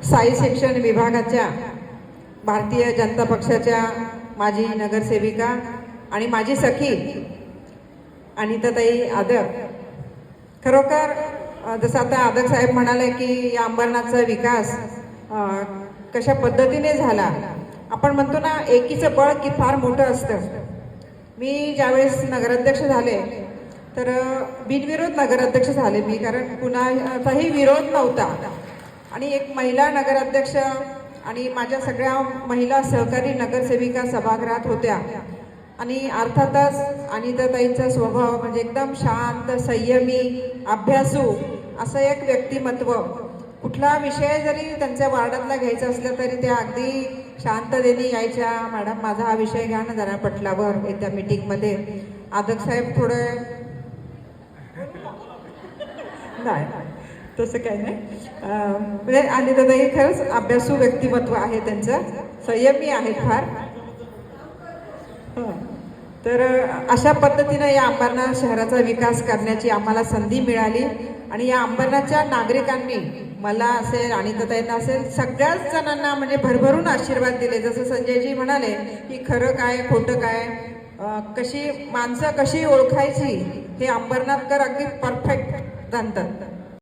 साई शिक्षण विभागाच्या भारतीय जनता पक्षाच्या माजी नगरसेविका आणि माझी सखी अनिताताई आदक. खरोखर जसं आता आदक साहेब म्हणाले की या अंबरनाथचा विकास कशा पद्धतीने झाला. आपण म्हणतो ना, एकीचं बळ की फार मोठं असतं. मी ज्यावेळेस नगराध्यक्ष झाले तर बिनविरोध नगराध्यक्ष झाले मी, कारण कुणाचाही विरोध नव्हता. आणि एक महिला नगराध्यक्ष आणि माझ्या सगळ्या महिला सहकारी नगरसेविका सभागृहात होत्या. आणि अर्थातच अनिताताईंचा स्वभाव म्हणजे एकदम शांत, संयमी, अभ्यासू असं एक व्यक्तिमत्व. कुठला विषय जरी त्यांच्या वार्डातला घ्यायचा असला तरी त्या अगदी शांततेने यायच्या. मॅडम, माझा हा विषय घ्या ना जरा पटलावर येत्या मीटिंगमध्ये. आदक साहेब थोडं नाही, तसं काही नाही. म्हणजे अनिताताई खरंच अभ्यासू व्यक्तिमत्व आहे त्यांचं, संयमी आहेत फार. तर अशा पद्धतीनं या अंबरनाथ शहराचा विकास करण्याची आम्हाला संधी मिळाली. आणि या अंबरनाथच्या नागरिकांनी मला असेल, अनिताताईंना असेल, सगळ्याच जणांना म्हणजे भरभरून आशीर्वाद दिले. जसं संजयजी म्हणाले की खरं काय खोटं काय, कशी माणसं कशी ओळखायची हे अंबरनाथकर अगदी परफेक्ट जाणतात.